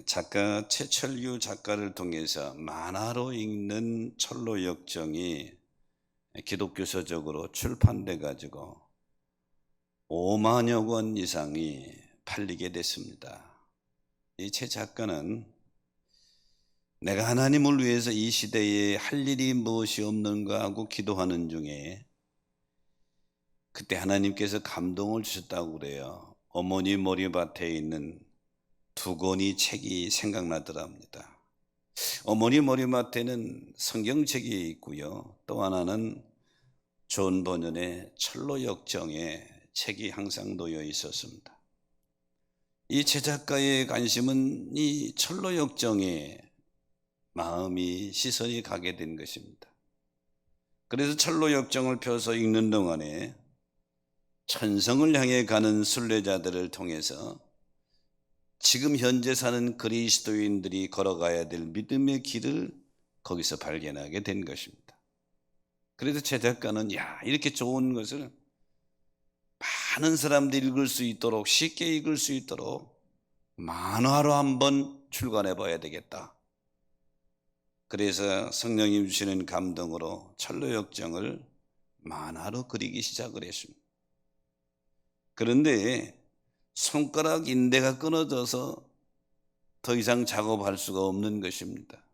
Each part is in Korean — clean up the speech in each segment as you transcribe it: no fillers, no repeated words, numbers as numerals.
작가 최철규 작가를 통해서 만화로 읽는 철로 역정이 기독교 서적으로 출판돼 가지고 5만여 권 이상이 팔리게 됐습니다. 이 최 작가는 내가 하나님을 위해서 이 시대에 할 일이 무엇이 없는가 하고 기도하는 중에 그때 하나님께서 감동을 주셨다고 그래요. 어머니 머리밭에 있는 2권의 책이 생각나더랍니다. 어머니 머리맡에는 성경책이 있고요. 또 하나는 존 버년의 철로 역정에 책이 항상 놓여 있었습니다. 이 최 작가의 관심은 이 철로 역정에 마음이 시선이 가게 된 것입니다. 그래서 철로 역정을 펴서 읽는 동안에 천성을 향해 가는 순례자들을 통해서 지금 현재 사는 그리스도인들이 걸어가야 될 믿음의 길을 거기서 발견하게 된 것입니다. 그래서 최 작가는 이렇게 좋은 것을 많은 사람들이 읽을 수 있도록, 쉽게 읽을 수 있도록 만화로 한번 출간해 봐야 되겠다. 그래서 성령님 주시는 감동으로 철로 역정을 만화로 그리기 시작을 했습니다. 그런데 손가락 인대가 끊어져서 더 이상 작업할 수가 없는 것입니다.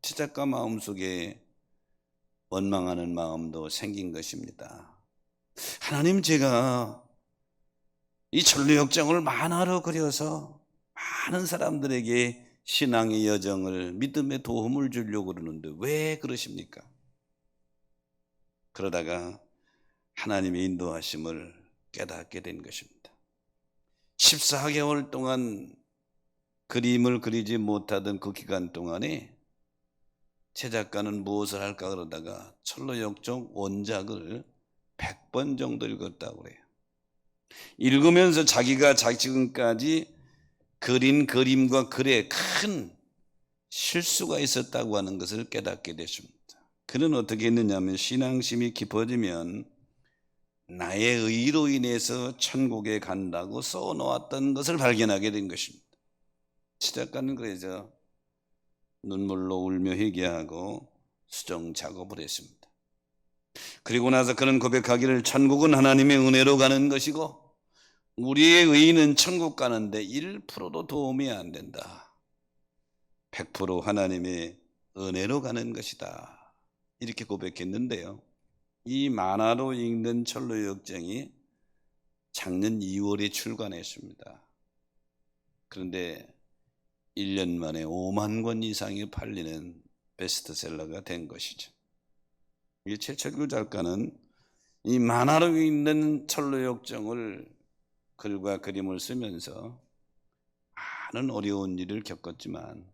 최 작가 마음속에 원망하는 마음도 생긴 것입니다. 하나님, 제가 이 철로 역정을 만화로 그려서 많은 사람들에게 신앙의 여정을, 믿음의 도움을 주려고 그러는데 왜 그러십니까? 그러다가 하나님의 인도하심을 깨닫게 된 것입니다. 14개월 동안 그림을 그리지 못하던 그 기간 동안에 최 작가는 무엇을 할까 그러다가 철로 역정 원작을 100번 정도 읽었다고 그래요. 읽으면서 자기가 지금까지 그린 그림과 글에 큰 실수가 있었다고 하는 것을 깨닫게 됐습니다. 그는 어떻게 했느냐면, 신앙심이 깊어지면 나의 의로 인해서 천국에 간다고 써놓았던 것을 발견하게 된 것입니다. 최 작가는 그래서 눈물로 울며 회개하고 수정 작업을 했습니다. 그리고 나서 그는 고백하기를, 천국은 하나님의 은혜로 가는 것이고 우리의 의는 천국 가는데 1%도 도움이 안 된다. 100% 하나님의 은혜로 가는 것이다. 이렇게 고백했는데요. 이 만화로 읽는 철로 역정이 작년 2월에 출간했습니다. 그런데 1년 만에 5만 권 이상이 팔리는 베스트셀러가 된 것이죠. 이 최철규 작가는 이 만화로 읽는 철로 역정을 글과 그림을 쓰면서 많은 어려운 일을 겪었지만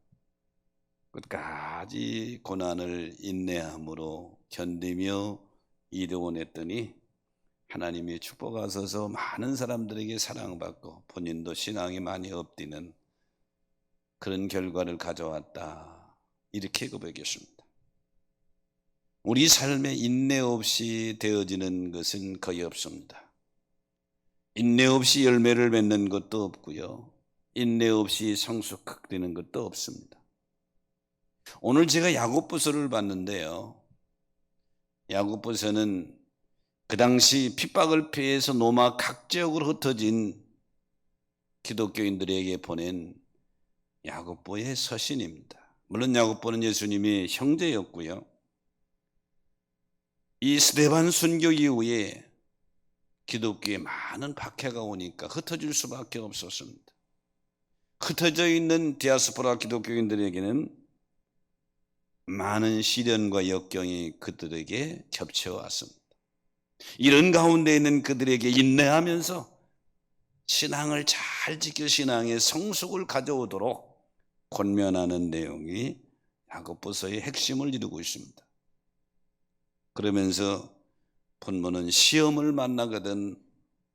끝까지 고난을 인내함으로 견디며 이루어냈더니 하나님의 축복하셔서 많은 사람들에게 사랑받고 본인도 신앙이 많이 엎디는 그런 결과를 가져왔다. 이렇게 고백했습니다. 우리 삶에 인내 없이 되어지는 것은 거의 없습니다. 인내 없이 열매를 맺는 것도 없고요. 인내 없이 성숙되는 것도 없습니다. 오늘 제가 야고보서를 봤는데요. 야고보서는 그 당시 핍박을 피해서 로마 각 지역으로 흩어진 기독교인들에게 보낸 야고보의 서신입니다. 물론 야고보는 예수님의 형제였고요. 이 스데반 순교 이후에 기독교에 많은 박해가 오니까 흩어질 수밖에 없었습니다. 흩어져 있는 디아스포라 기독교인들에게는 많은 시련과 역경이 그들에게 겹쳐왔습니다. 이런 가운데 있는 그들에게 인내하면서 신앙을 잘 지켜 신앙의 성숙을 가져오도록 권면하는 내용이 야고보서의 핵심을 이루고 있습니다. 그러면서 본문은 시험을 만나거든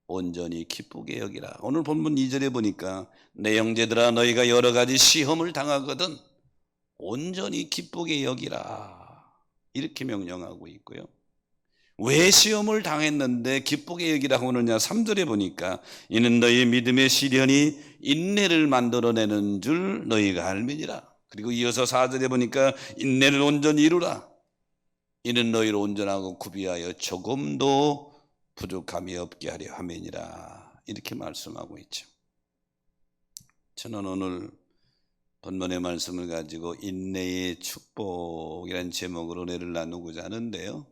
온전히 기쁘게 여기라. 오늘 본문 2절에 보니까 내 형제들아 너희가 여러 가지 시험을 당하거든 온전히 기쁘게 여기라. 이렇게 명령하고 있고요. 왜 시험을 당했는데 기쁘게 여기라고 하느냐. 3절에 보니까 이는 너희 믿음의 시련이 인내를 만들어내는 줄 너희가 알미니라. 그리고 이어서 4절에 보니까 인내를 온전히 이루라. 이는 너희를 온전하고 구비하여 조금도 부족함이 없게 하려 함이니라. 이렇게 말씀하고 있죠. 저는 오늘 본문의 말씀을 가지고 인내의 축복이라는 제목으로 은혜를 나누고자 하는데요.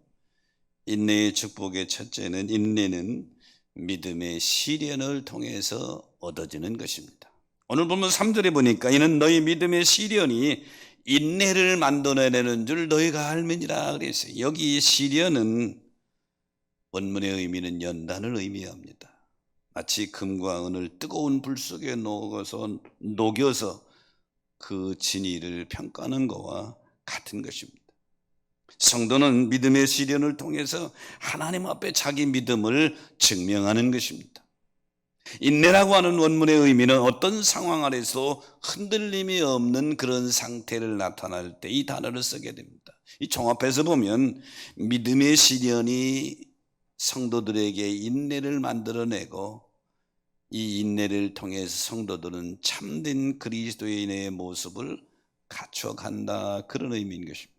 인내의 축복의 첫째는 인내는 믿음의 시련을 통해서 얻어지는 것입니다. 오늘 보면 3절에 보니까 이는 너희 믿음의 시련이 인내를 만들어내는 줄 너희가 알미니라 그랬어요. 여기 시련은 원문의 의미는 연단을 의미합니다. 마치 금과 은을 뜨거운 불 속에 녹여서 그 진위를 평가하는 것과 같은 것입니다. 성도는 믿음의 시련을 통해서 하나님 앞에 자기 믿음을 증명하는 것입니다. 인내라고 하는 원문의 의미는 어떤 상황 아래서 흔들림이 없는 그런 상태를 나타낼 때 이 단어를 쓰게 됩니다. 이 종합해서 보면 믿음의 시련이 성도들에게 인내를 만들어내고 이 인내를 통해서 성도들은 참된 그리스도인의 모습을 갖춰간다, 그런 의미인 것입니다.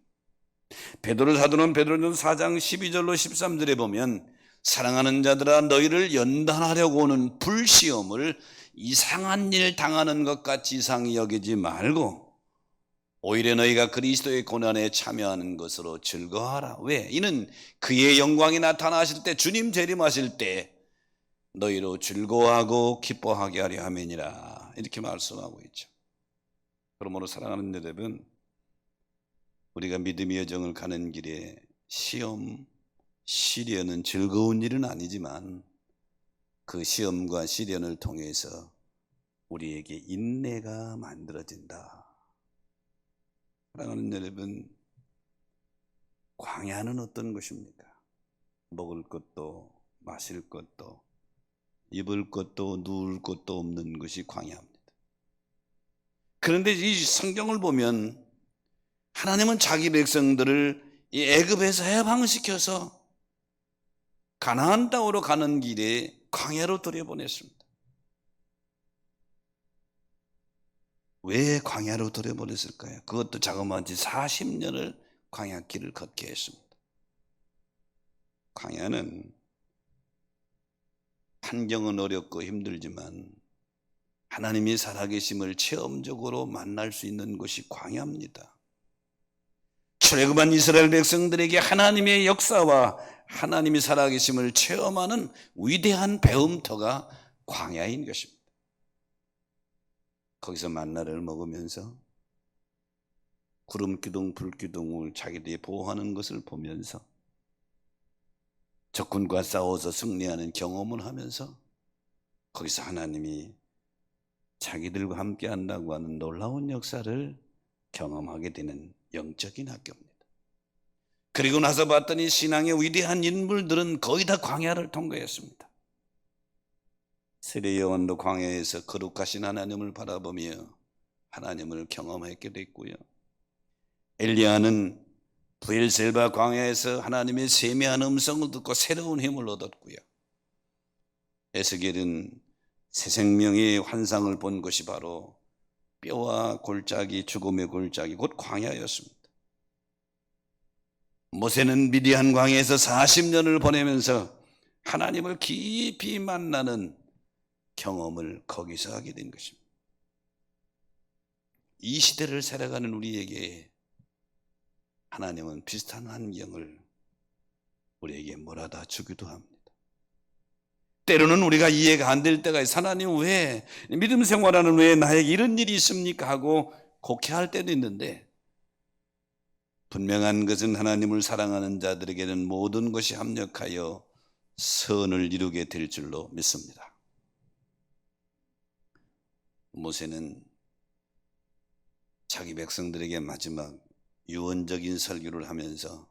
베드로 사도는 베드로전서 4장 12절로 13절에 보면 사랑하는 자들아 너희를 연단하려고 오는 불시험을 이상한 일 당하는 것 같이 이상히 여기지 말고 오히려 너희가 그리스도의 고난에 참여하는 것으로 즐거워하라. 왜? 이는 그의 영광이 나타나실 때, 주님 재림하실 때 너희로 즐거워하고 기뻐하게 하려 함이니라. 이렇게 말씀하고 있죠. 그러므로 사랑하는 여러분, 우리가 믿음의 여정을 가는 길에 시험, 시련은 즐거운 일은 아니지만 그 시험과 시련을 통해서 우리에게 인내가 만들어진다. 사랑하는 여러분, 광야는 어떤 것입니까? 먹을 것도 마실 것도 입을 것도 누울 것도 없는 것이 광야입니다. 그런데 이 성경을 보면 하나님은 자기 백성들을 이 애굽에서 해방시켜서 가나안 땅으로 가는 길에 광야로 들여보냈습니다. 왜 광야로 들여보냈을까요? 그것도 자그마치 40년을 광야길을 걷게 했습니다. 광야는 환경은 어렵고 힘들지만 하나님이 살아계심을 체험적으로 만날 수 있는 곳이 광야입니다. 출애굽한 이스라엘 백성들에게 하나님의 역사와 하나님이 살아계심을 체험하는 위대한 배움터가 광야인 것입니다. 거기서 만나를 먹으면서 구름기둥 불기둥을 자기들이 보호하는 것을 보면서 적군과 싸워서 승리하는 경험을 하면서 거기서 하나님이 자기들과 함께 한다고 하는 놀라운 역사를 경험하게 되는 영적인 학교입니다. 그리고 나서 봤더니 신앙의 위대한 인물들은 거의 다 광야를 통과했습니다. 세례 요한도 광야에서 거룩하신 하나님을 바라보며 하나님을 경험했게 됐고요. 엘리야는 브엘셀바 광야에서 하나님의 세미한 음성을 듣고 새로운 힘을 얻었고요. 에스겔은 새 생명의 환상을 본 것이 바로 뼈와 골짜기, 죽음의 골짜기, 곧 광야였습니다. 모세는 미디안 광야에서 40년을 보내면서 하나님을 깊이 만나는 경험을 거기서 하게 된 것입니다. 이 시대를 살아가는 우리에게 하나님은 비슷한 환경을 우리에게 몰아다 주기도 합니다. 때로는 우리가 이해가 안 될 때가 있어요. 하나님 왜 믿음 생활하는 왜 나에게 이런 일이 있습니까? 하고 곡해할 때도 있는데 분명한 것은 하나님을 사랑하는 자들에게는 모든 것이 합력하여 선을 이루게 될 줄로 믿습니다. 모세는 자기 백성들에게 마지막 유언적인 설교를 하면서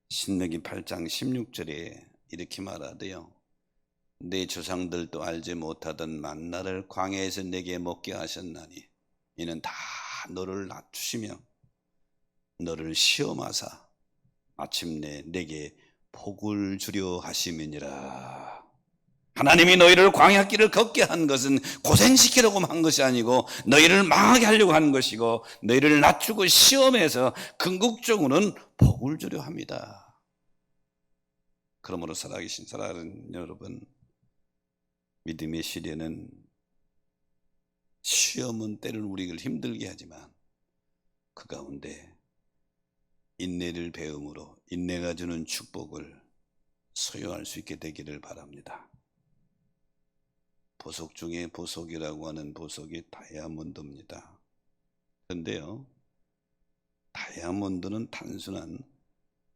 신명기 8장 16절에 이렇게 말하대요. 내 조상들도 알지 못하던 만나를 광야에서 내게 먹게 하셨나니 이는 다 너를 낮추시며 너를 시험하사 마침내 내게 복을 주려 하심이니라. 하나님이 너희를 광야길을 걷게 한 것은 고생시키려고 한 것이 아니고 너희를 망하게 하려고 한 것이고 너희를 낮추고 시험해서 궁극적으로는 복을 주려 합니다. 그러므로 살아계신 사랑하는 여러분, 믿음의 시련은, 시험은 때로는 우리를 힘들게 하지만 그 가운데 인내를 배움으로 인내가 주는 축복을 소유할 수 있게 되기를 바랍니다. 보석 중에 보석이라고 하는 보석이 다이아몬드입니다. 그런데요, 다이아몬드는 단순한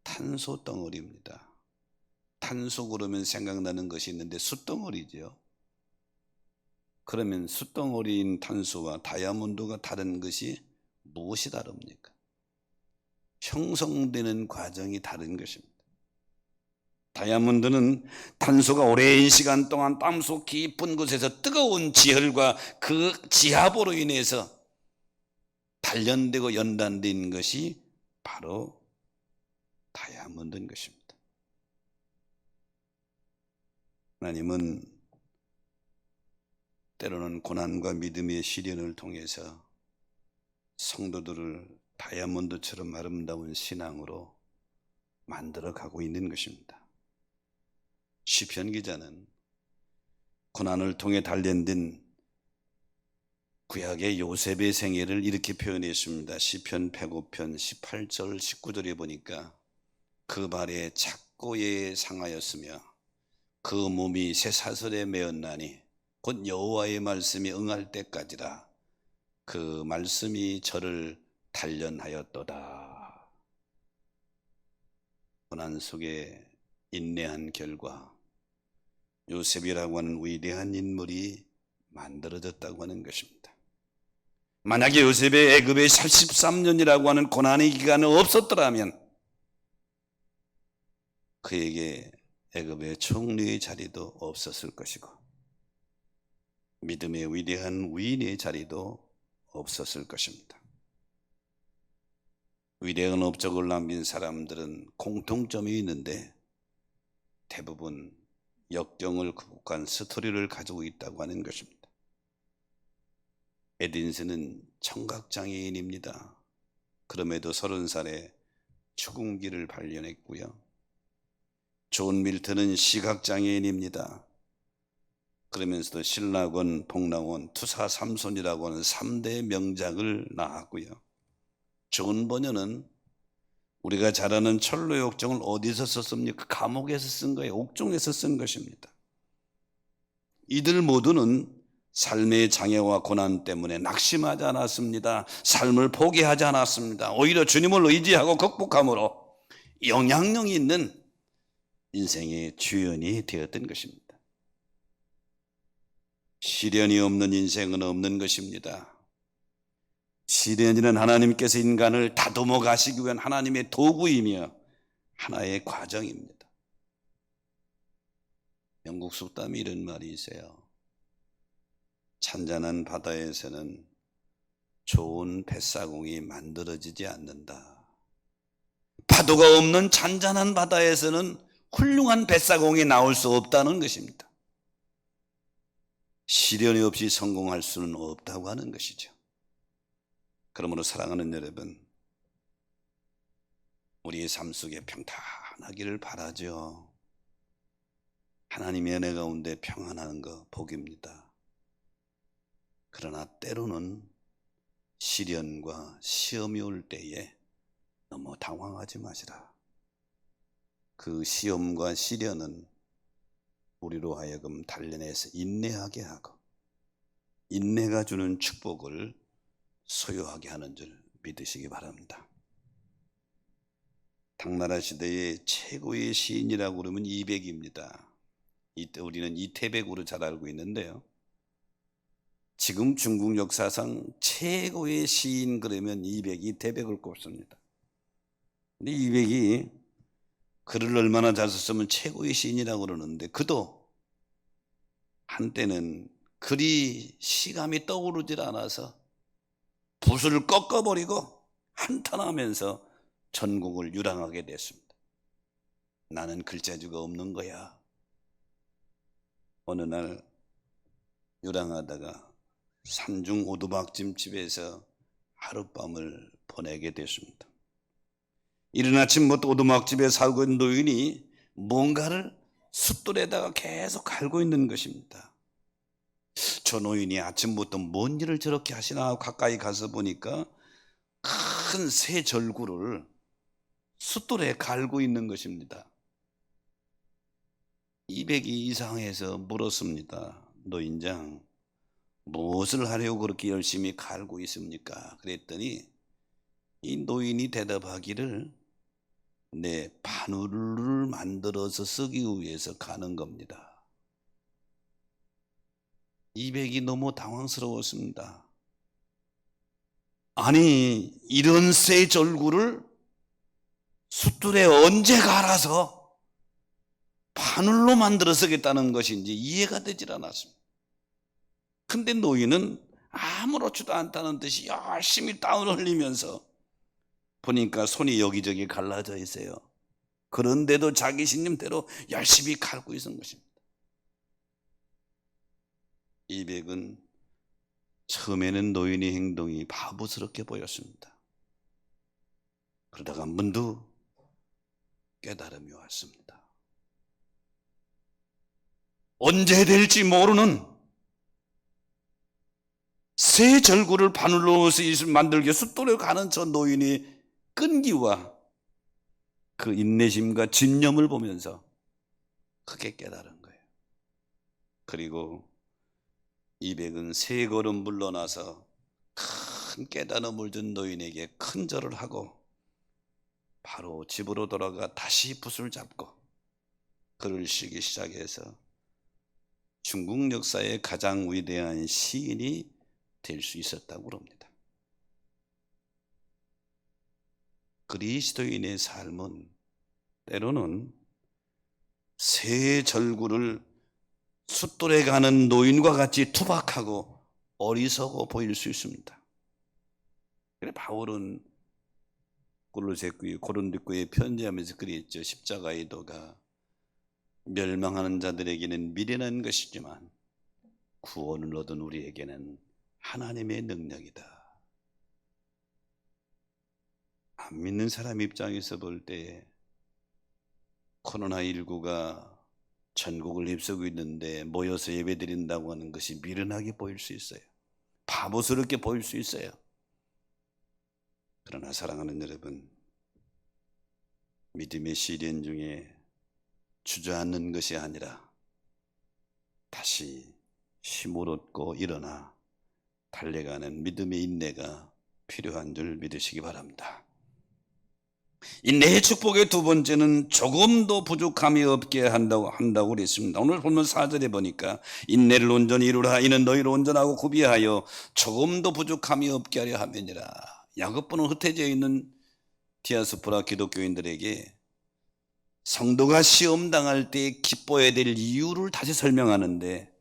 탄소 덩어리입니다. 탄소 그러면 생각나는 것이 있는데 숯덩어리죠. 그러면 숯덩어리인 탄소와 다이아몬드가 다른 것이 무엇이 다릅니까? 형성되는 과정이 다른 것입니다. 다이아몬드는 탄소가 오랜 시간 동안 땅속 깊은 곳에서 뜨거운 지혈과 그 지압으로 인해서 단련되고 연단된 것이 바로 다이아몬드인 것입니다. 하나님은 때로는 고난과 믿음의 시련을 통해서 성도들을 다이아몬드처럼 아름다운 신앙으로 만들어가고 있는 것입니다. 시편 기자는 고난을 통해 단련된 구약의 요셉의 생애를 이렇게 표현했습니다. 시편 105편 18절 19절에 보니까 그 발에 착고에 상하였으며 그 몸이 쇠사슬에 매었나니 곧 여호와의 말씀이 응할 때까지라. 그 말씀이 저를 단련하였도다. 고난 속에 인내한 결과 요셉이라고 하는 위대한 인물이 만들어졌다고 하는 것입니다. 만약에 요셉의 애굽의 43년이라고 하는 고난의 기간이 없었더라면 그에게 애굽의 총리의 자리도 없었을 것이고 믿음의 위대한 위인의 자리도 없었을 것입니다. 위대한 업적을 남긴 사람들은 공통점이 있는데 대부분 역경을 극복한 스토리를 가지고 있다고 하는 것입니다. 에딘슨은 청각장애인입니다. 그럼에도 30살에 축음기를 발견했고요. 존 밀턴은 시각장애인입니다. 그러면서도 신라권, 복랑원, 투사 삼손이라고 하는 3대 명작을 낳았고요. 존 버녀는 우리가 잘 아는 철로역정을 어디서 썼습니까? 감옥에서 쓴 거예요. 옥중에서 쓴 것입니다. 이들 모두는 삶의 장애와 고난 때문에 낙심하지 않았습니다. 삶을 포기하지 않았습니다. 오히려 주님을 의지하고 극복함으로 영향력이 있는 인생의 주연이 되었던 것입니다. 시련이 없는 인생은 없는 것입니다. 시련이는 하나님께서 인간을 다듬어 가시기 위한 하나님의 도구이며 하나의 과정입니다. 영국 속담에 이런 말이 있어요. 찬잔한 바다에서는 좋은 뱃사공이 만들어지지 않는다. 파도가 없는 잔잔한 바다에서는 훌륭한 뱃사공이 나올 수 없다는 것입니다. 시련이 없이 성공할 수는 없다고 하는 것이죠. 그러므로 사랑하는 여러분, 우리의 삶 속에 평탄하기를 바라죠. 하나님의 은혜 가운데 평안한 거 복입니다. 그러나 때로는 시련과 시험이 올 때에 너무 당황하지 마시라. 그 시험과 시련은 우리로 하여금 단련해서 인내하게 하고 인내가 주는 축복을 소유하게 하는 줄 믿으시기 바랍니다. 당나라 시대의 최고의 시인이라고 그러면 이백입니다. 이때 우리는 이태백으로 잘 알고 있는데요. 지금 중국 역사상 최고의 시인 그러면 이태백을 꼽습니다. 근데 이백이 글을 얼마나 잘 썼으면 최고의 시인이라고 그러는데 그도 한때는 글이 시감이 떠오르질 않아서 붓을 꺾어버리고 한탄하면서 전국을 유랑하게 됐습니다. 나는 글자주가 없는 거야. 어느 날 요랑하다가 산중 오두막집에서 하룻밤을 보내게 됐습니다. 이른 아침부터 오두막집에 살고 있는 노인이 뭔가를 숫돌에다가 계속 갈고 있는 것입니다. 저 노인이 아침부터 뭔 일을 저렇게 하시나 하고 가까이 가서 보니까 큰 새 절구를 숫돌에 갈고 있는 것입니다. 200이 이상해서 물었습니다. 노인장, 무엇을 하려고 그렇게 열심히 갈고 있습니까? 그랬더니 이 노인이 대답하기를 내 바늘을 만들어서 쓰기 위해서 가는 겁니다. 200이 너무 당황스러웠습니다. 아니, 이런 새 절구를 숫돌에 언제 갈아서 바늘로 만들어 쓰겠다는 것인지 이해가 되질 않았습니다. 근데 노인은 아무렇지도 않다는 듯이 열심히 땀을 흘리면서 보니까 손이 여기저기 갈라져 있어요. 그런데도 자기 신념대로 열심히 갈고 있는 것입니다. 200은 처음에는 노인의 행동이 바보스럽게 보였습니다. 그러다가 문득 깨달음이 왔습니다. 언제 될지 모르는 새 절구를 바늘로 만들게 숫돌에 가는 저 노인의 끈기와 그 인내심과 진념을 보면서 크게 깨달은 거예요. 그리고 200은 세 걸음 물러나서 큰 깨달음을 준 노인에게 큰 절을 하고 바로 집으로 돌아가 다시 붓을 잡고 글을 쓰기 시작해서 중국 역사의 가장 위대한 시인이 될 수 있었다고 합니다. 그리스도인의 삶은 때로는 새 절구를 숫돌에 가는 노인과 같이 투박하고 어리석어 보일 수 있습니다. 그래 바울은 고린도교에 편지하면서 그랬죠. 십자가의 도가 멸망하는 자들에게는 미련한 것이지만 구원을 얻은 우리에게는 하나님의 능력이다. 안 믿는 사람 입장에서 볼 때 코로나19가 전국을 휩쓰고 있는데 모여서 예배드린다고 하는 것이 미련하게 보일 수 있어요. 바보스럽게 보일 수 있어요. 그러나 사랑하는 여러분, 믿음의 시련 중에 주저앉는 것이 아니라 다시 힘을 얻고 일어나 달려가는 믿음의 인내가 필요한 줄 믿으시기 바랍니다. 인내의 축복의 두 번째는 조금도 부족함이 없게 한다고 그랬습니다. 오늘 보면 4절에 보니까 인내를 온전히 이루라. 이는 너희를 온전하고 구비하여 조금도 부족함이 없게 하려 함이니라. 야고보는 흩어져 있는 디아스포라 기독교인들에게 성도가 시험 당할 때 기뻐해야 될 이유를 다시 설명하는데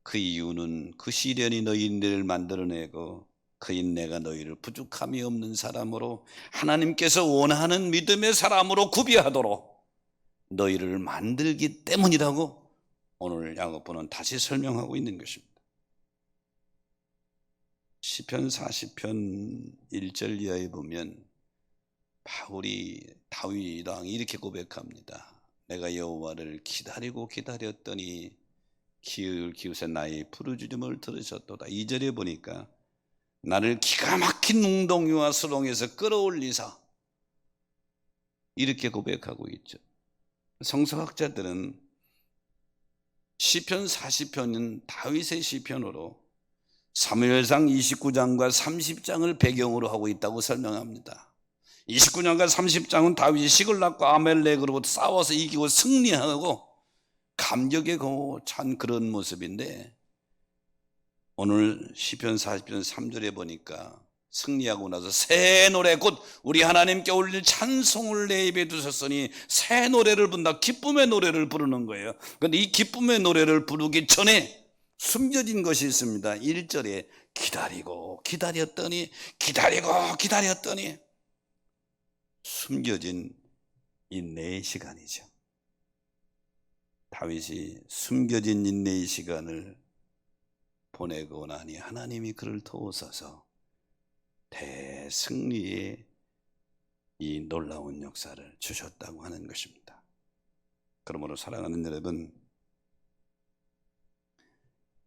그 이유는 그 시련이 너희 인내를 만들어내고 그 인내가 너희를 부족함이 없는 사람으로 하나님께서 원하는 믿음의 사람으로 구비하도록 너희를 만들기 때문이라고 오늘 야고보는 다시 설명하고 있는 것입니다. 시편 40편 1절 이하에 보면 바울이 다윗 왕이 이렇게 고백합니다. 내가 여호와를 기다리고 기다렸더니 기웃에 나의 부르짖음을 들으셨도다. 2절에 보니까 나를 기가 막힌 웅덩이와 수렁에서 끌어올리사 이렇게 고백하고 있죠. 성서학자들은 시편 40편은 다윗의 시편으로 사무엘상 29장과 30장을 배경으로 하고 있다고 설명합니다. 29장과 30장은 다윗이 시글락과 아멜렉으로부터 싸워서 이기고 승리하고 감격에 찬 그런 모습인데 오늘 시편 40편 3절에 보니까 승리하고 나서 새 노래 곧 우리 하나님께 올릴 찬송을 내 입에 두셨으니 새 노래를 부른다. 기쁨의 노래를 부르는 거예요. 그런데 이 기쁨의 노래를 부르기 전에 숨겨진 것이 있습니다. 1절에 기다리고 기다렸더니 숨겨진 인내의 시간이죠. 다윗이 숨겨진 인내의 시간을 보내고 나니 하나님이 그를 도우셔서 대승리의 이 놀라운 역사를 주셨다고 하는 것입니다. 그러므로 사랑하는 여러분,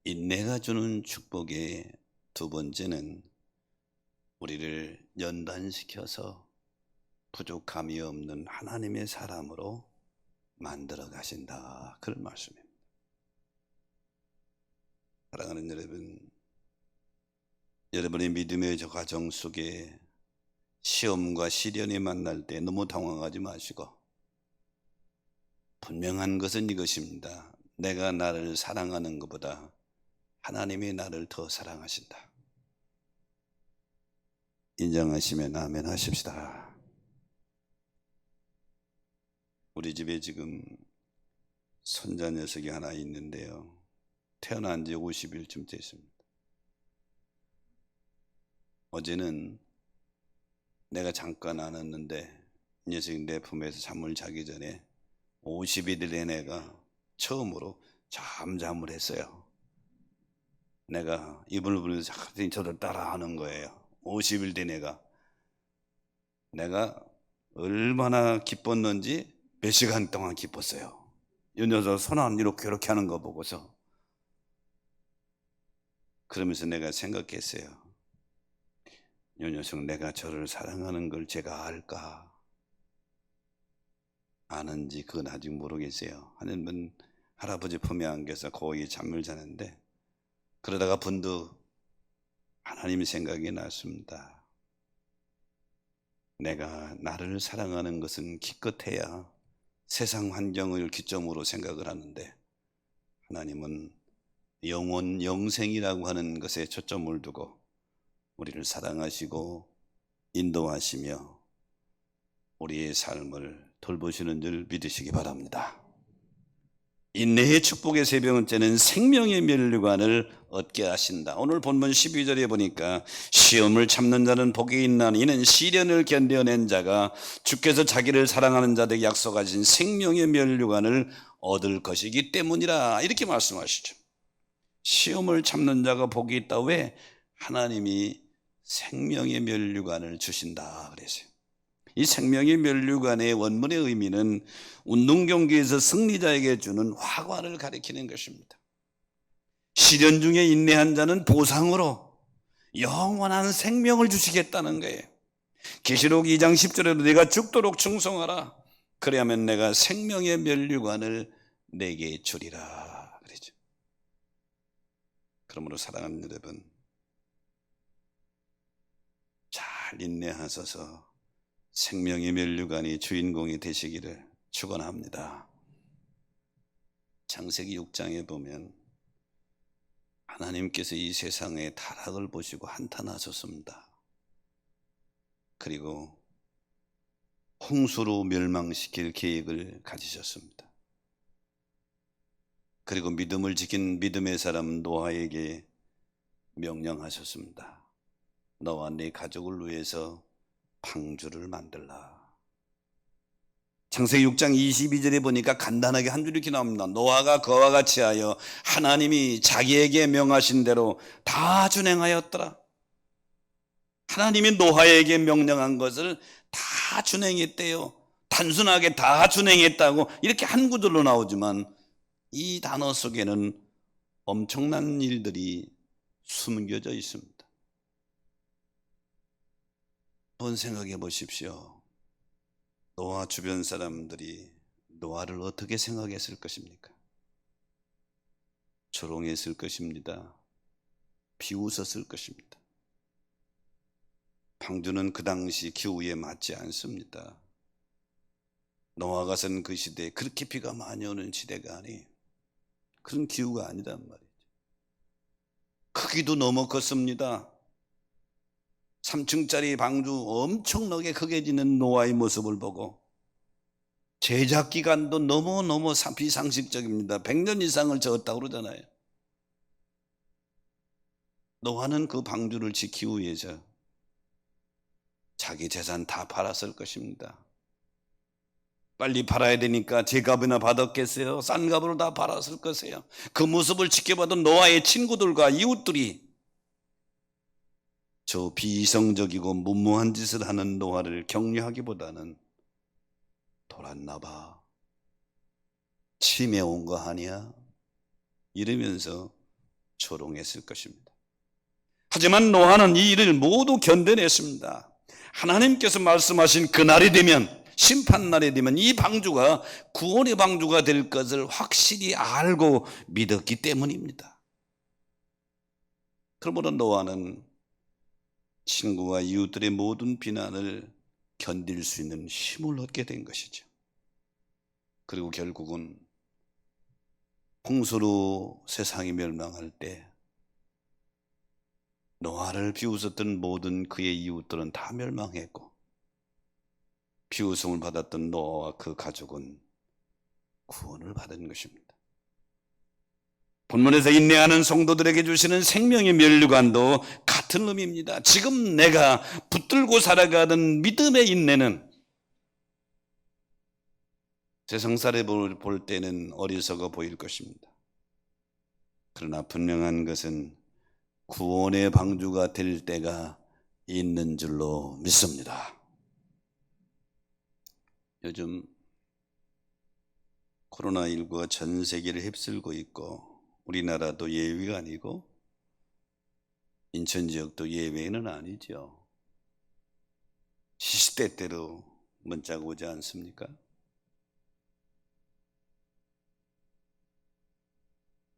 인내가 주는 축복의 두 번째는 우리를 연단시켜서 부족함이 없는 하나님의 사람으로 만들어 가신다, 그런 말씀입니다. 사랑하는 여러분, 여러분의 믿음의 저 과정 속에 시험과 시련이 만날 때 너무 당황하지 마시고, 분명한 것은 이것입니다. 내가 나를 사랑하는 것보다 하나님이 나를 더 사랑하신다. 인정하시면 아멘 하십시다. 우리 집에 지금 손자 녀석이 하나 있는데요, 태어난 지 50일쯤 됐습니다. 어제는 내가 잠깐 안았는데 이 녀석이 내 품에서 잠을 자기 전에 50일 된 애가 처음으로 잠잠을 했어요. 내가 이불을 부르면서 자꾸 저를 따라하는 거예요. 50일 된 애가. 내가 얼마나 기뻤는지 몇 시간 동안 기뻤어요. 이 녀석 손 안 이렇게 하는 거 보고서. 그러면서 내가 생각했어요. 이 녀석 내가 저를 사랑하는 걸 제가 알까? 아는지 그건 아직 모르겠어요. 하나님은 할아버지 품에 안겨서 거의 잠을 자는데, 그러다가 분두 하나님 생각이 났습니다. 내가 나를 사랑하는 것은 기껏해야 세상 환경을 기점으로 생각을 하는데, 하나님은 영원 영생이라고 하는 것에 초점을 두고 우리를 사랑하시고 인도하시며 우리의 삶을 돌보시는 줄 믿으시기 바랍니다. 인내의 축복의 세 번째는 생명의 면류관을 얻게 하신다. 오늘 본문 12절에 보니까 시험을 참는 자는 복이 있나니 이는 시련을 견뎌낸 자가 주께서 자기를 사랑하는 자들에게 약속하신 생명의 면류관을 얻을 것이기 때문이라, 이렇게 말씀하시죠. 시험을 참는 자가 복이 있다. 왜? 하나님이 생명의 면류관을 주신다 그랬어요. 이 생명의 면류관의 원문의 의미는 운동 경기에서 승리자에게 주는 화관을 가리키는 것입니다. 시련 중에 인내한 자는 보상으로 영원한 생명을 주시겠다는 거예요. 계시록 2장 10절에도 내가 죽도록 충성하라, 그래야면 내가 생명의 면류관을 내게 주리라 그러죠. 그러므로 사랑하는 여러분, 잘 인내하셔서 생명의 면류관이 주인공이 되시기를 축원합니다. 창세기 6장에 보면 하나님께서 이 세상의 타락을 보시고 한탄하셨습니다. 그리고 홍수로 멸망시킬 계획을 가지셨습니다. 그리고 믿음을 지킨 믿음의 사람 노아에게 명령하셨습니다. 너와 네 가족을 위해서 방주를 만들라. 창세기 6장 22절에 보니까 간단하게 한 줄 이렇게 나옵니다. 노아가 그와 같이 하여 하나님이 자기에게 명하신 대로 다 준행하였더라. 하나님이 노아에게 명령한 것을 다 준행했대요. 단순하게 다 준행했다고 이렇게 한 구절로 나오지만 이 단어 속에는 엄청난 일들이 숨겨져 있습니다. 한번 생각해 보십시오. 노아 주변 사람들이 노아를 어떻게 생각했을 것입니까? 조롱했을 것입니다. 비웃었을 것입니다. 방주는 그 당시 기후에 맞지 않습니다. 노아가 산 그 시대에 그렇게 비가 많이 오는 시대가 아니에요. 그런 기후가 아니란 말이죠. 크기도 너무 컸습니다. 3층짜리 방주 엄청나게 크게 지는 노아의 모습을 보고 제작 기간도 너무너무 비상식적입니다. 100년 이상을 저었다고 그러잖아요. 노아는 그 방주를 지키기 위해서 자기 재산 다 팔았을 것입니다. 빨리 팔아야 되니까 제 값이나 받았겠어요? 싼 값으로 다 팔았을 것이에요. 그 모습을 지켜보던 노아의 친구들과 이웃들이 저 비이성적이고 무모한 짓을 하는 노아를 격려하기보다는 돌았나 봐, 치매 온 거 아니야? 이러면서 조롱했을 것입니다. 하지만 노아는 이 일을 모두 견뎌냈습니다. 하나님께서 말씀하신 그날이 되면, 심판날이 되면 이 방주가 구원의 방주가 될 것을 확실히 알고 믿었기 때문입니다. 그러므로 노아는 친구와 이웃들의 모든 비난을 견딜 수 있는 힘을 얻게 된 것이죠. 그리고 결국은 홍수로 세상이 멸망할 때 노아를 비웃었던 모든 그의 이웃들은 다 멸망했고, 비웃음을 받았던 노아와 그 가족은 구원을 받은 것입니다. 본문에서 인내하는 성도들에게 주시는 생명의 면류관도 같은 의미입니다. 지금 내가 붙들고 살아가는 믿음의 인내는 세상 사람을 볼 때는 어리석어 보일 것입니다. 그러나 분명한 것은 구원의 방주가 될 때가 있는 줄로 믿습니다. 요즘 코로나19가 전 세계를 휩쓸고 있고 우리나라도 예외가 아니고 인천 지역도 예외는 아니죠. 시시때때로 문자가 오지 않습니까?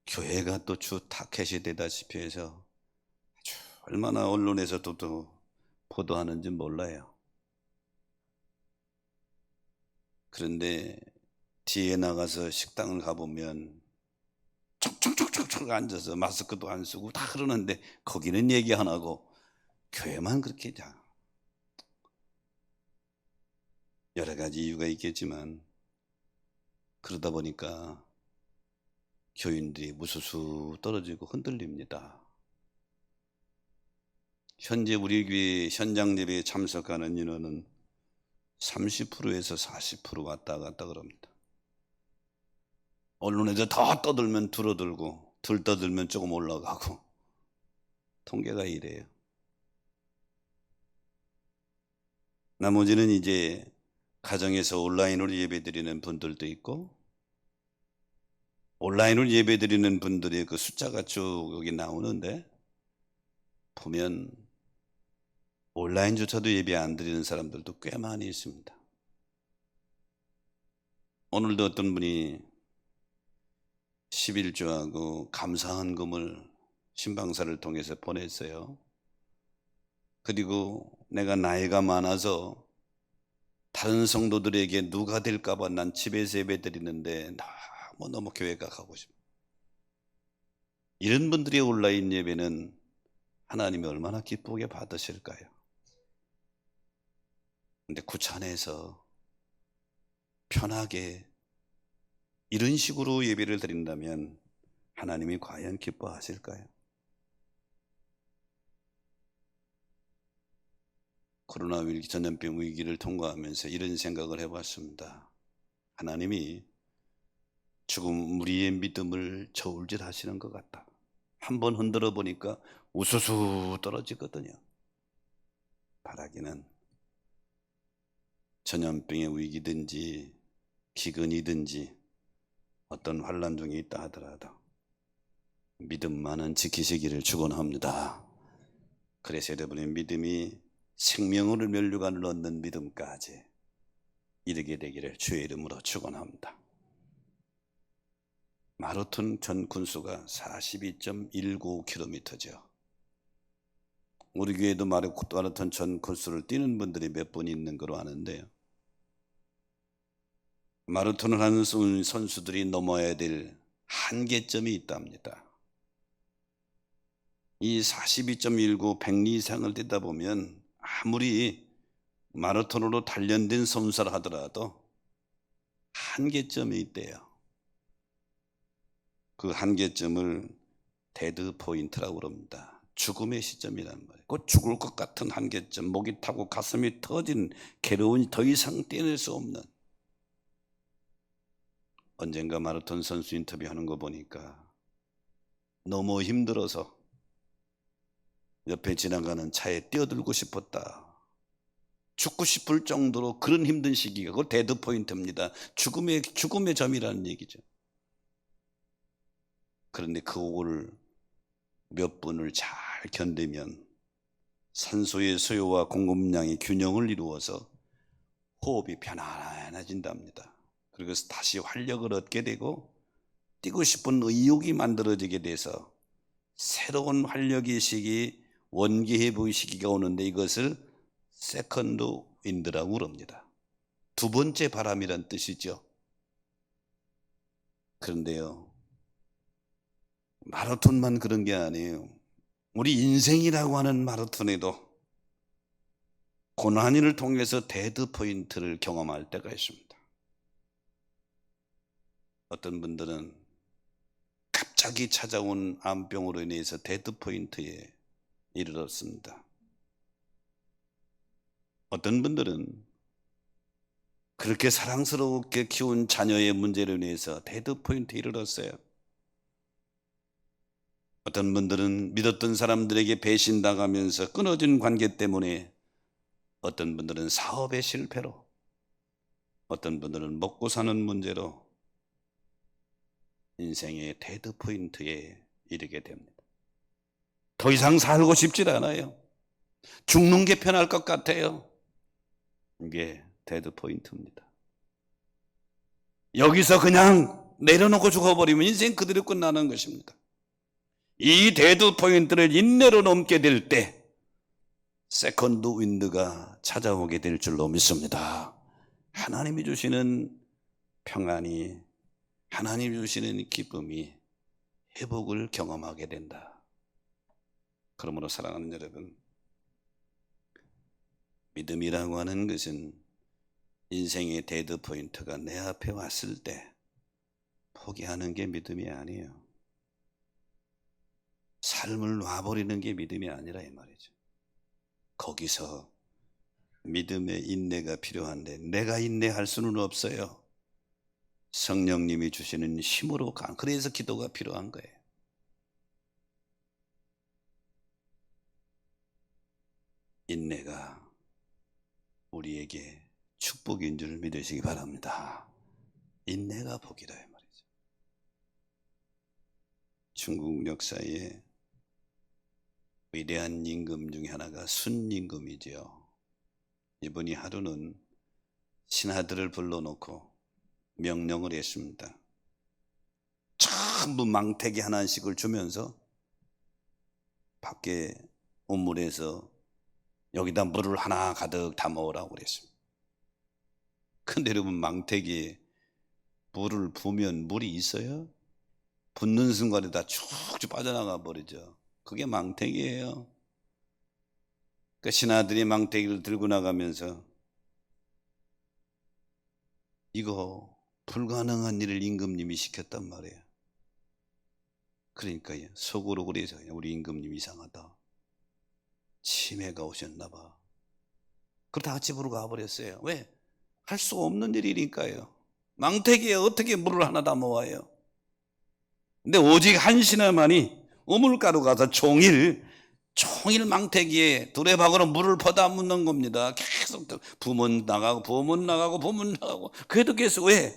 교회가 또 주 타켓이 되다시피 해서 아주 얼마나 언론에서도 또 보도하는지 몰라요. 그런데 뒤에 나가서 식당을 가보면 촉촉촉촉 앉아서 마스크도 안 쓰고 다 그러는데 거기는 얘기 안 하고 교회만 그렇게 자. 여러 가지 이유가 있겠지만 그러다 보니까 교인들이 무수수 떨어지고 흔들립니다. 현재 우리 교회 현장 예배에 참석하는 인원은 30%에서 40% 왔다 갔다 그럽니다. 언론에서 더 떠들면 줄어들고 덜 떠들면 조금 올라가고 통계가 이래요. 나머지는 이제 가정에서 온라인으로 예배드리는 분들도 있고, 온라인으로 예배드리는 분들의 그 숫자가 쭉 여기 나오는데 보면 온라인조차도 예배 안 드리는 사람들도 꽤 많이 있습니다. 오늘도 어떤 분이 11조하고 감사헌금을 신방사를 통해서 보냈어요. 그리고 내가 나이가 많아서 다른 성도들에게 누가 될까 봐 난 집에서 예배 드리는데 너무 교회가 가고 싶어. 이런 분들의 온라인 예배는 하나님이 얼마나 기쁘게 받으실까요? 근데 구찬에서 편하게 이런 식으로 예배를 드린다면 하나님이 과연 기뻐하실까요? 코로나 위기 전염병 위기를 통과하면서 이런 생각을 해봤습니다. 하나님이 죽음 우리의 믿음을 저울질하시는 것 같다. 한번 흔들어 보니까 우수수 떨어지거든요. 바라기는 전염병의 위기든지 기근이든지 어떤 환난 중에 있다 하더라도 믿음만은 지키시기를 축원합니다. 그래서 여러분의 믿음이 생명을 면류관을 얻는 믿음까지 이르게 되기를 주의 이름으로 축원합니다. 마라톤 전 군수가 42.19km죠. 우리 교회도 마라톤 전 군수를 뛰는 분들이 몇 분 있는 걸로 아는데요. 마라톤을 하는 선수들이 넘어야 될 한계점이 있답니다. 이 42.19 100리 이상을 뛰다 보면 아무리 마라톤으로 단련된 선수라 하더라도 한계점이 있대요. 그 한계점을 데드 포인트라고 그럽니다. 죽음의 시점이란 말이에요. 곧 죽을 것 같은 한계점, 목이 타고 가슴이 터진 괴로움이 더 이상 떼낼 수 없는 언젠가 마라톤 선수 인터뷰하는 거 보니까 너무 힘들어서 옆에 지나가는 차에 뛰어들고 싶었다. 죽고 싶을 정도로 그런 힘든 시기가, 그걸 데드 포인트입니다. 죽음의 점이라는 얘기죠. 그런데 그걸 몇 분을 잘 견디면 산소의 수요와 공급량의 균형을 이루어서 호흡이 편안해진답니다. 그리고 다시 활력을 얻게 되고 뛰고 싶은 의욕이 만들어지게 돼서 새로운 활력의 시기, 원기회복의 시기가 오는데 이것을 세컨드 윈드라고 그럽니다. 두 번째 바람이란 뜻이죠. 그런데요, 마라톤만 그런 게 아니에요. 우리 인생이라고 하는 마라톤에도 고난을 통해서 데드 포인트를 경험할 때가 있습니다. 어떤 분들은 갑자기 찾아온 암병으로 인해서 데드 포인트에 이르렀습니다. 어떤 분들은 그렇게 사랑스럽게 키운 자녀의 문제로 인해서 데드 포인트에 이르렀어요. 어떤 분들은 믿었던 사람들에게 배신당하면서 끊어진 관계 때문에, 어떤 분들은 사업의 실패로, 어떤 분들은 먹고 사는 문제로 인생의 데드 포인트에 이르게 됩니다. 더 이상 살고 싶질 않아요. 죽는 게 편할 것 같아요. 이게 데드 포인트입니다. 여기서 그냥 내려놓고 죽어버리면 인생 그대로 끝나는 것입니다. 이 데드 포인트를 인내로 넘게 될 때 세컨드 윈드가 찾아오게 될 줄로 믿습니다. 하나님이 주시는 평안이, 하나님이 주시는 기쁨이, 회복을 경험하게 된다. 그러므로 사랑하는 여러분, 믿음이라고 하는 것은 인생의 데드 포인트가 내 앞에 왔을 때 포기하는 게 믿음이 아니에요. 삶을 놔버리는 게 믿음이 아니라 이 말이죠. 거기서 믿음의 인내가 필요한데 내가 인내할 수는 없어요. 성령님이 주시는 힘으로 그래서 기도가 필요한 거예요. 인내가 우리에게 축복인 줄 믿으시기 바랍니다. 인내가 복이라 이 말이죠. 중국 역사에 위대한 임금 중에 하나가 순임금이지요. 이분이 하루는 신하들을 불러놓고 명령을 했습니다. 전부 망태기 하나씩을 주면서 밖에 온물에서 여기다 물을 하나 가득 담아오라고 그랬습니다. 근데 여러분, 망태기에 물을 부으면 물이 있어요? 붓는 순간에 다 쭉쭉 빠져나가 버리죠. 그게 망태기예요. 그 신하들이 망태기를 들고 나가면서 이거 불가능한 일을 임금님이 시켰단 말이에요. 그러니까 속으로 그래서 우리 임금님 이상하다. 치매가 오셨나 봐. 그러다 같이 부르고 가버렸어요. 왜? 할 수 없는 일이니까요. 망태기에 어떻게 물을 하나 담아와요. 근데 오직 한 신하만이 우물가로 가서 종일 망태기에 두레박으로 물을 퍼다 묻는 겁니다. 계속 부문 나가고 그래도 계속 왜?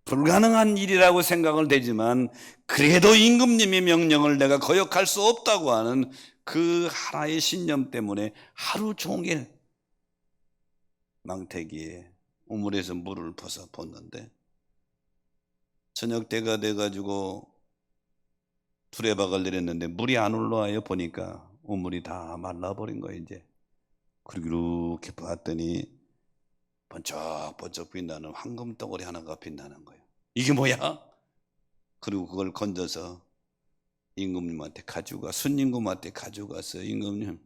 불가능한 일이라고 생각을 되지만 그래도 임금님의 명령을 내가 거역할 수 없다고 하는 그 하나의 신념 때문에 하루 종일 망태기에 우물에서 물을 퍼서 붓는데 저녁 때가 돼가지고 두레박을 내렸는데 물이 안 올라와요. 보니까 우물이 다 말라버린 거예요 이제. 그리고 이렇게 봤더니 번쩍번쩍 빛나는 황금 덩어리 하나가 빛나는 거예요. 이게 뭐야? 그리고 그걸 건져서 임금님한테 순임금한테 가져가서 임금님,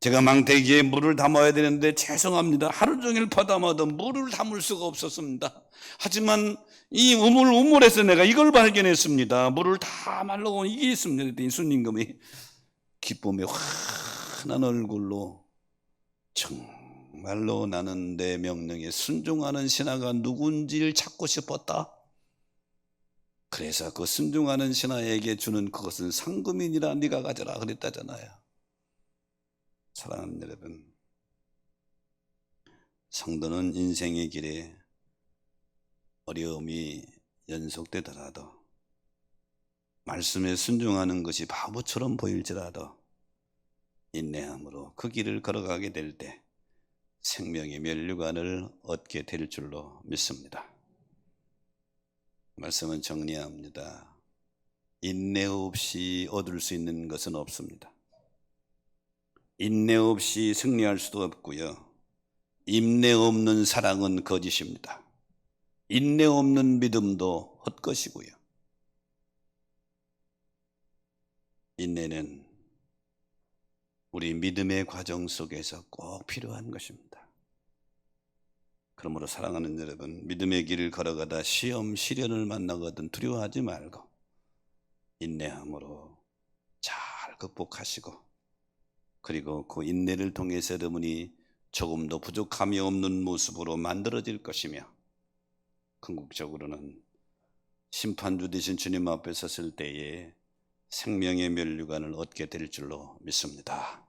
제가 망태기에 물을 담아야 되는데 죄송합니다. 하루 종일 퍼담아도 물을 담을 수가 없었습니다. 하지만 이 우물에서 내가 이걸 발견했습니다. 물을 다 말라고 이게 있습니다. 그랬더니 순임금이 기쁨의 환한 얼굴로 정말로 나는 내 명령에 순종하는 신하가 누군지를 찾고 싶었다. 그래서 그 순종하는 신하에게 주는 그것은 상금이니라 네가 가져라 그랬다잖아요. 사랑하는 여러분, 성도는 인생의 길에 어려움이 연속되더라도 말씀에 순종하는 것이 바보처럼 보일지라도 인내함으로 그 길을 걸어가게 될 때 생명의 면류관을 얻게 될 줄로 믿습니다. 말씀은 정리합니다. 인내 없이 얻을 수 있는 것은 없습니다. 인내 없이 승리할 수도 없고요. 인내 없는 사랑은 거짓입니다. 인내 없는 믿음도 헛것이고요. 인내는 우리 믿음의 과정 속에서 꼭 필요한 것입니다. 그러므로 사랑하는 여러분, 믿음의 길을 걸어가다 시험, 시련을 만나거든 두려워하지 말고 인내함으로 잘 극복하시고, 그리고 그 인내를 통해서 여러분이 조금도 부족함이 없는 모습으로 만들어질 것이며, 궁극적으로는 심판주 되신 주님 앞에 섰을 때에 생명의 면류관을 얻게 될 줄로 믿습니다.